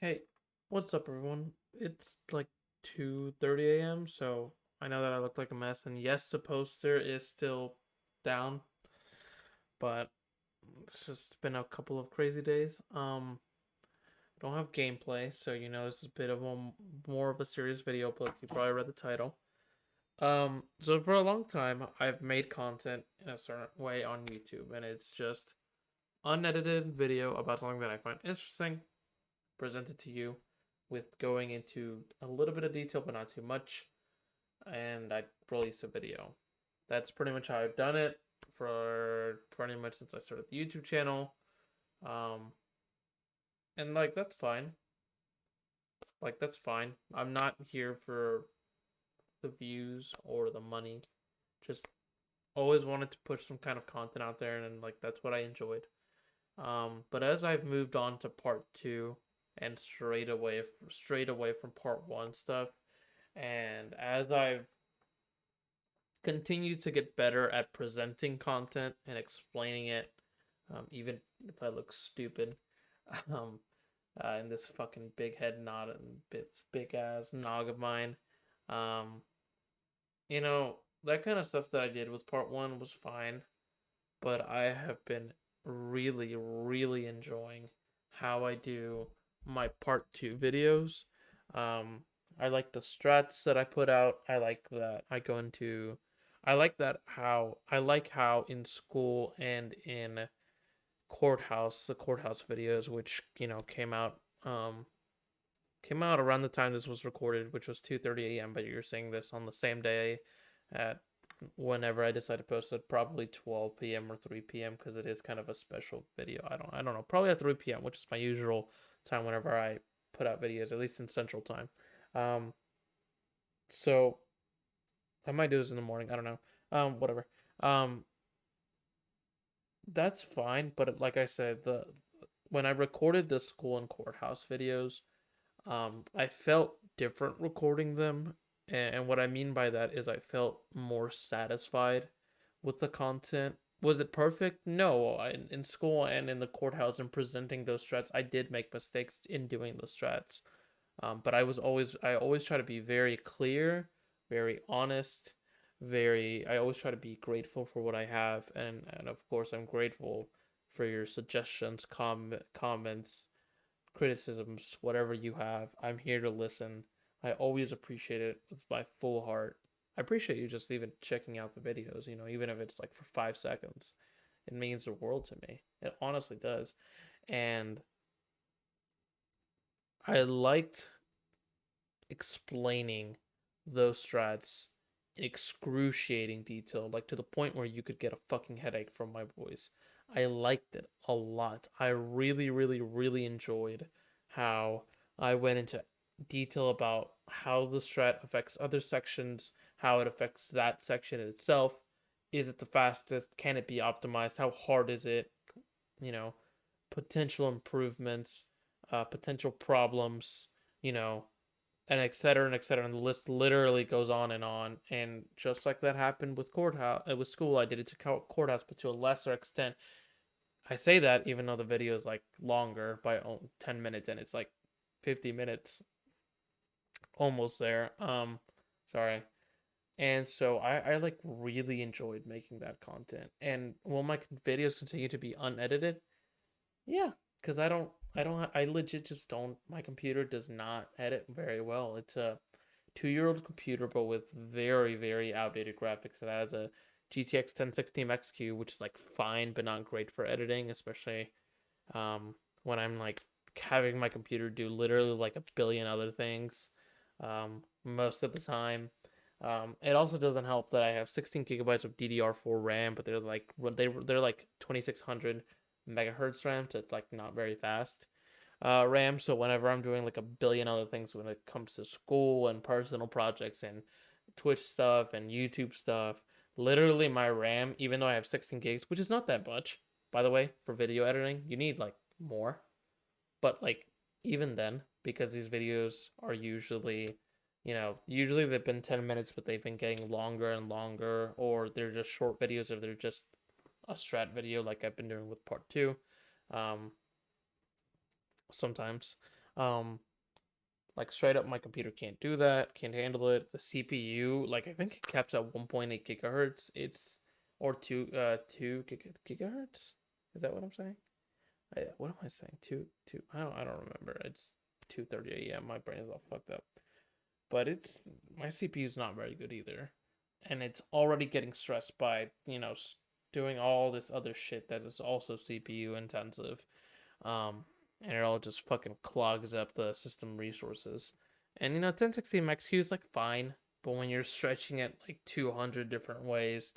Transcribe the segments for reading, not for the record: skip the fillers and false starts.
Hey, what's up, everyone? It's like 2:30 a.m., so I know that I look like a mess, and yes, the poster is still down, but it's just been a couple of crazy days. Don't have gameplay, so this is a bit of a more of a serious video, but you probably read the title. So for a long time, I've made content in a certain way on YouTube, and it's just unedited video about something that I find interesting, presented to you with going into a little bit of detail but not too much, and I release a video. That's pretty much how I've done it for pretty much since I started the YouTube channel. Um, and that's fine. That's fine. I'm not here for the views or the money. Just always wanted to push some kind of content out there, and that's what I enjoyed. But as I've moved on to part two and straight away from part one stuff, and as I've continued to get better at presenting content and explaining it, even if I look stupid, um, in this fucking big head nod and this big ass nog of mine, um, that kind of stuff that I did with part one was fine, but I have been really, really enjoying how I do my part two videos. Um, I like the strats that I put out. I like that I go into. I like how in school and in the courthouse videos, which came out around the time this was recorded, which was 2:30 a.m. But you're seeing this on the same day at whenever I decide to post it, probably 12 p.m. or 3 p.m. because it is kind of a special video. I don't know, probably at 3 p.m., which is my usual time whenever I put out videos, at least in Central Time. Um, so I might do this in the morning. I don't know. Whatever. Um, that's fine. But like I said, the when I recorded the school and courthouse videos, I felt different recording them, and what I mean by that is I felt more satisfied with the content. Was it perfect? No. In school and in the courthouse and presenting those strats, I did make mistakes in doing those strats. But I always try to be very clear, very honest, I always try to be grateful for what I have, and of course I'm grateful for your suggestions, comments, criticisms, whatever you have. I'm here to listen. I always appreciate it with my full heart. I appreciate you just even checking out the videos, even if it's like for 5 seconds. It means the world to me. It honestly does. And I liked explaining those strats in excruciating detail, like to the point where you could get a fucking headache from my voice. I liked it a lot. I really, really, really enjoyed how I went into detail about how the strat affects other sections, how it affects that section itself. Is it the fastest? Can it be optimized? How hard is it? You know, potential improvements, potential problems, you know, and et cetera and et cetera. And the list literally goes on and on. And just like that happened with courthouse, with school, I did it to courthouse, but to a lesser extent. I say that even though the video is like longer by 10 minutes, and it's like 50 minutes, almost there. Sorry. And so I like really enjoyed making that content. And will my videos continue to be unedited? Yeah, because I legit just don't. My computer does not edit very well. It's a 2-year-old computer, but with very, very outdated graphics. It has a GTX 1060 XQ, which is like fine, but not great for editing, especially when I'm like having my computer do literally like a billion other things most of the time. It also doesn't help that I have 16 gigabytes of DDR4 RAM, but they're like 2600 megahertz RAM, so it's like not very fast RAM. So whenever I'm doing like a billion other things when it comes to school and personal projects and Twitch stuff and YouTube stuff, literally my RAM, even though I have 16 gigs, which is not that much, by the way, for video editing, you need like more. But like even then, because these videos are usually they've been 10 minutes, but they've been getting longer and longer, or they're just short videos, or they're just a strat video like I've been doing with part two. Um, Sometimes. Um, like straight up, my computer can't do that, can't handle it. The CPU, like I think it caps at 1.8 gigahertz. It's or two gigahertz. Is that what I'm saying? What am I saying? Two. I don't remember. It's 2:30 a.m. My brain is all fucked up. But it's my CPU is not very good either, and it's already getting stressed by doing all this other shit that is also CPU intensive. Um, and it all just fucking clogs up the system resources. And 1060 MXQ is like fine, but when you're stretching it like 200 different ways,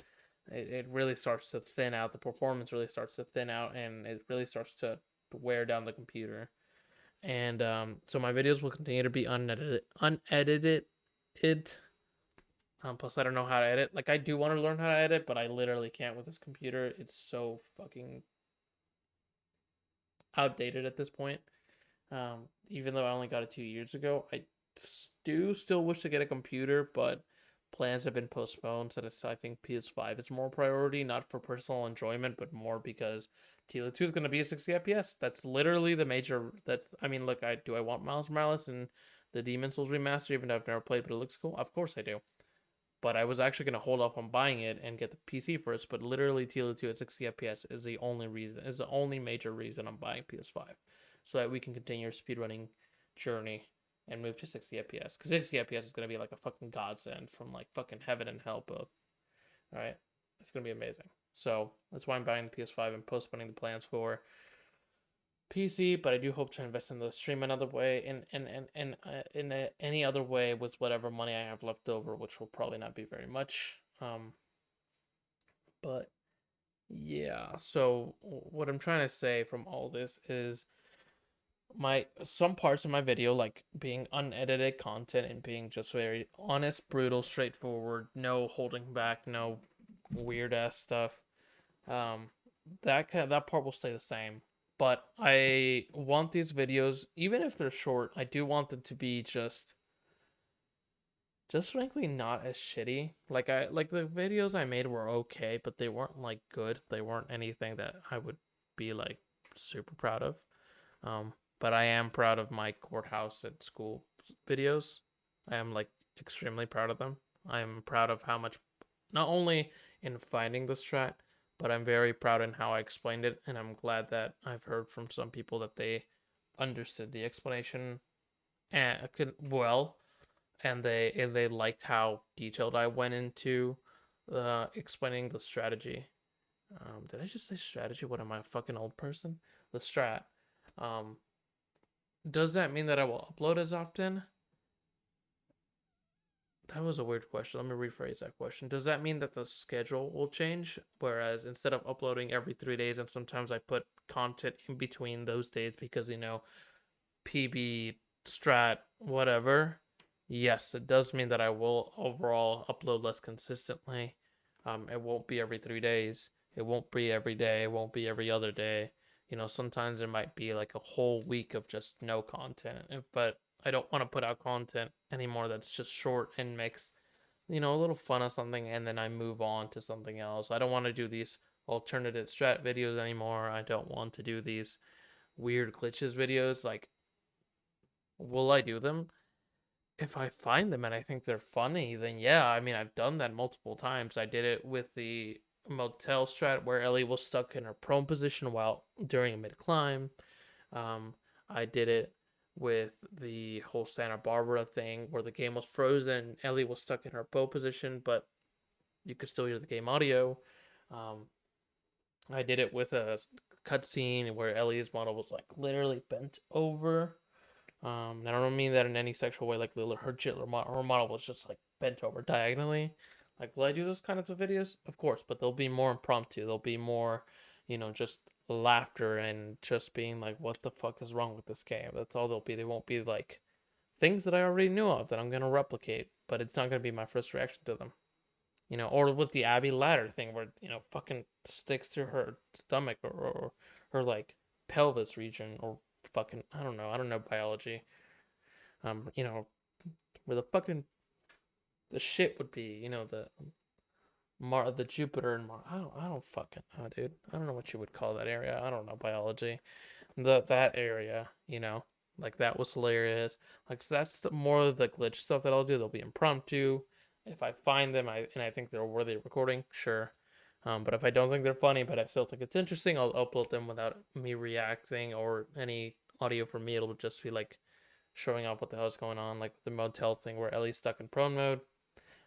it really starts to thin out. The performance really starts to thin out, and it really starts to wear down the computer. And so my videos will continue to be unedited. Plus, I don't know how to edit. Like, I do want to learn how to edit, but I literally can't with this computer. It's so fucking outdated at this point. Even though I only got it 2 years ago, I do still wish to get a computer, but plans have been postponed. So I think PS5 is more priority, not for personal enjoyment, but more because TILA 2 is going to be a 60 FPS. That's literally the major. I mean, look, I want Miles Morales and the Demon's Souls remaster, even though I've never played, but it looks cool. Of course I do. But I was actually going to hold off on buying it and get the PC first. But literally, TILA 2 at 60 FPS is the only reason, is the only major reason I'm buying PS5, so that we can continue our speedrunning journey and move to 60 FPS. Because 60 FPS is going to be like a fucking godsend from like fucking heaven and hell both. All right, it's going to be amazing. So that's why I'm buying the PS5 and postponing the plans for PC, but I do hope to invest in the stream another way, in any other way with whatever money I have left over, which will probably not be very much. But yeah. So what I'm trying to say from all this is some parts of my video, like being unedited content and being just very honest, brutal, straightforward, no holding back, no weird ass stuff. Um, that part will stay the same. But I want these videos, even if they're short, I do want them to be just frankly not as shitty. Like the videos I made were okay, but they weren't like good. They weren't anything that I would be like super proud of. But I am proud of my courthouse at school videos. I am like extremely proud of them. I am proud of how much, not only in finding the strat, but I'm very proud in how I explained it, and I'm glad that I've heard from some people that they understood the explanation and well, and they liked how detailed I went into explaining the strategy. Did I just say strategy? What am I, a fucking old person? The strat. Um, does that mean that I will upload as often? That was a weird question. Let me rephrase that question. Does that mean that the schedule will change? Whereas instead of uploading every 3 days, and sometimes I put content in between those days because, PB, strat, whatever. Yes, it does mean that I will overall upload less consistently. It won't be every 3 days. It won't be every day. It won't be every other day. Sometimes there might be like a whole week of just no content. But I don't want to put out content anymore that's just short and makes, a little fun of something, and then I move on to something else. I don't want to do these alternative strat videos anymore. I don't want to do these weird glitches videos. Like, will I do them? If I find them and I think they're funny, then yeah. I mean, I've done that multiple times. I did it with the motel strat where Ellie was stuck in her prone position while during a mid climb. I did it with the whole Santa Barbara thing where the game was frozen. Ellie was stuck in her bow position, but you could still hear the game audio. Um, I did it with a cutscene where Ellie's model was like literally bent over. And I don't mean that in any sexual way. Like her model was just like bent over diagonally. Like, will I do those kinds of videos? Of course, but they'll be more impromptu. They'll be more, just laughter and just being like, "What the fuck is wrong with this game?" That's all they'll be. They won't be like things that I already knew of that I'm gonna replicate. But it's not gonna be my first reaction to them. Or with the Abby ladder thing where fucking sticks to her stomach or her like pelvis region or fucking I don't know. I don't know biology. You know, where the shit would be, the Jupiter and Mars. I don't fucking know, dude. I don't know what you would call that area. I don't know biology. That area. Like that was hilarious. Like so that's more of the glitch stuff that I'll do. They'll be impromptu. If I find them, I think they're worthy of recording, sure. But if I don't think they're funny, but I still think it's interesting, I'll upload them without me reacting or any audio from me. It'll just be like showing off what the hell is going on, like the motel thing where Ellie's stuck in prone mode.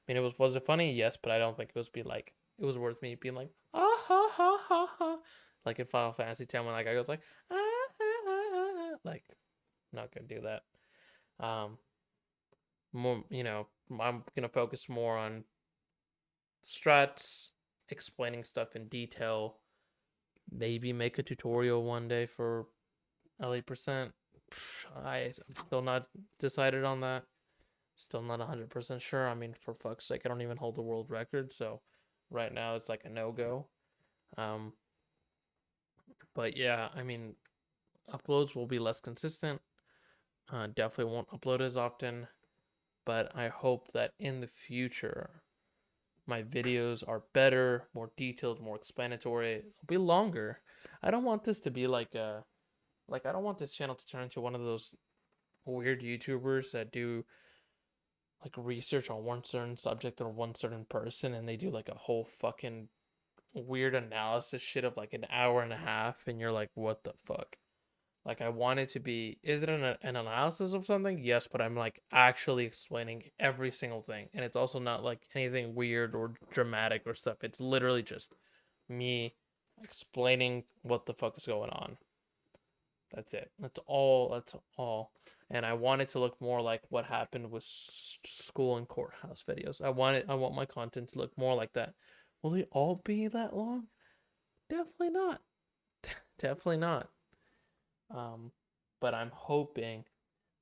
I mean, was it funny? Yes, but I don't think it was worth me being like ah ha ha ha ha like in Final Fantasy X when that guy goes like ah ha ha ha like not gonna do that. Um, more I'm gonna focus more on strats, explaining stuff in detail. Maybe make a tutorial one day for L8%. I'm still not decided on that. Still not 100% sure. I mean, for fuck's sake, I don't even hold the world record, so right now it's like a no go. Um, but yeah, I mean, uploads will be less consistent. Definitely won't upload as often, but I hope that in the future my videos are better, more detailed, more explanatory. They'll be longer. I don't want this to be like I don't want this channel to turn into one of those weird YouTubers that do like research on one certain subject or one certain person and they do like a whole fucking weird analysis shit of like an hour and a half and you're like what the fuck. Like I want it to be, is it an analysis of something? Yes, but I'm like actually explaining every single thing. And it's also not like anything weird or dramatic or stuff. It's literally just me explaining what the fuck is going on. That's it. That's all. That's all. And I want it to look more like what happened with school and courthouse videos. I want my content to look more like that. Will they all be that long? Definitely not. Definitely not. Um, but I'm hoping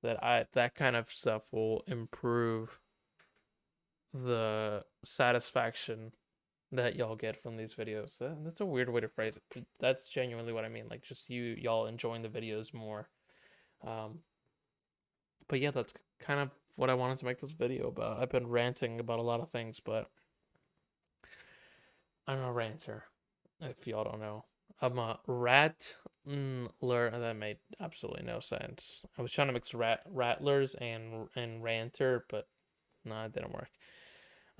that kind of stuff will improve the satisfaction that y'all get from these videos. That's a weird way to phrase it, but that's genuinely what I mean. Like just y'all enjoying the videos more. Um, but yeah, that's kind of what I wanted to make this video about. I've been ranting about a lot of things, but I'm a ranter. If y'all don't know, I'm a rattler. That made absolutely no sense. I was trying to mix rattlers and ranter, but no, it didn't work.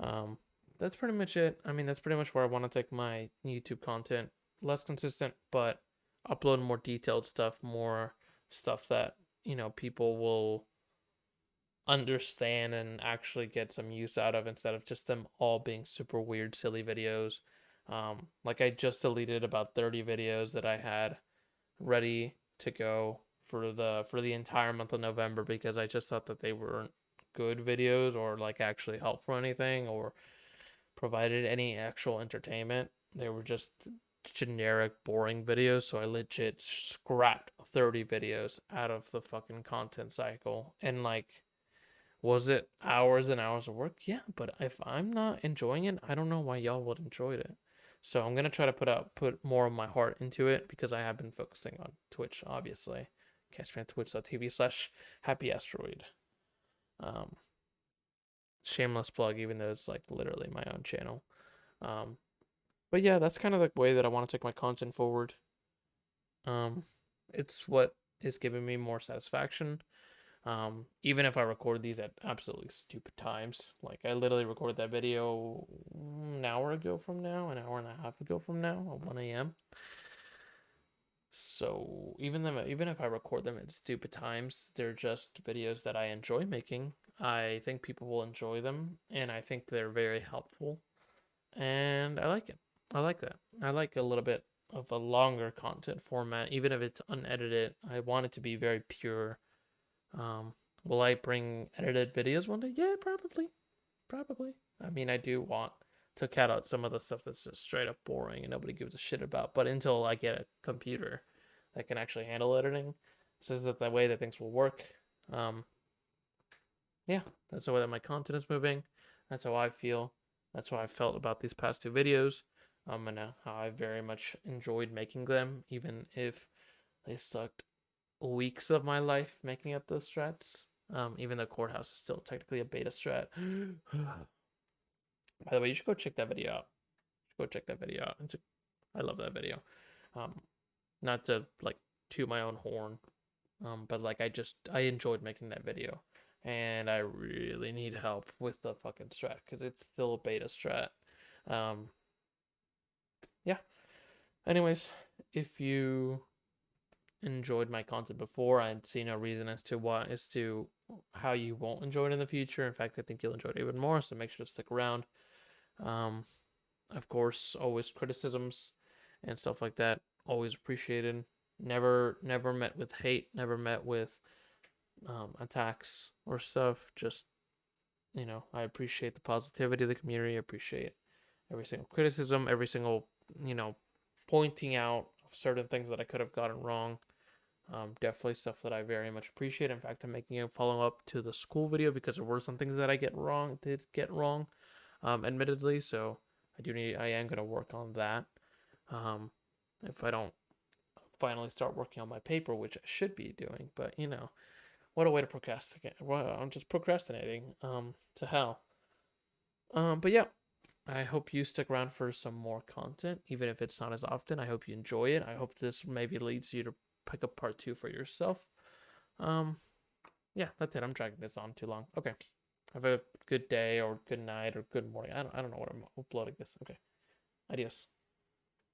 Um, that's pretty much it. I mean, that's pretty much where I want to take my YouTube content. Less consistent, but upload more detailed stuff, more stuff that people will understand and actually get some use out of instead of just them all being super weird, silly videos. Like I just deleted about 30 videos that I had ready to go for the entire month of November because I just thought that they weren't good videos or like actually helpful or anything or provided any actual entertainment. They were just generic, boring videos. So I legit scrapped 30 videos out of the fucking content cycle. And like, was it hours and hours of work? Yeah, but if I'm not enjoying it, I don't know why y'all would enjoy it. So I'm gonna try to put more of my heart into it because I have been focusing on Twitch, obviously. Catch me at twitch.tv/happy asteroid. Um, Shameless plug, even though it's like literally my own channel. Um, but yeah, that's kind of the way that I want to take my content forward. Um, it's what is giving me more satisfaction. Even if I record these at absolutely stupid times, like I literally recorded that video an hour ago from now, an hour and a half ago from now at 1 a.m. So even if I record them at stupid times, they're just videos that I enjoy making. I think people will enjoy them, and I think they're very helpful, and I like it. I like that. I like a little bit of a longer content format, even if it's unedited. I want it to be very pure. Um, will I bring edited videos one day? Yeah, probably. Probably. I mean, I do want to cut out some of the stuff that's just straight up boring and nobody gives a shit about. But until I get a computer that can actually handle editing, this is the way that things will work. Um, yeah, that's the way that my content is moving. That's how I feel. That's how I felt about these past two videos. And how I very much enjoyed making them, even if they sucked weeks of my life making up those strats. Even though Courthouse is still technically a beta strat. By the way, you should go check that video out. Go check that video out. I love that video. Um, not to like toot my own horn. But like I enjoyed making that video, and I really need help with the fucking strat because it's still a beta strat. Um, yeah. Anyways, if you enjoyed my content before, I see no reason as to how you won't enjoy it in the future. In fact, I think you'll enjoy it even more. So make sure to stick around. Um, of course, always criticisms and stuff like that. Always appreciated. Never met with hate. Never met with attacks or stuff. Just I appreciate the positivity of the community. I appreciate every single criticism, every single pointing out of certain things that I could have gotten wrong. Definitely stuff that I very much appreciate. In fact, I'm making a follow up to the school video because there were some things that I did get wrong, admittedly. So I am gonna work on that. Um, if I don't finally start working on my paper, which I should be doing, but what a way to procrastinate. Well, I'm just procrastinating. To hell. But yeah, I hope you stick around for some more content, even if it's not as often. I hope you enjoy it. I hope this maybe leads you to pick up part 2 for yourself. Um, yeah, that's it. I'm dragging this on too long. Okay. Have a good day or good night or good morning. I don't know what I'm uploading this. Okay. Adios.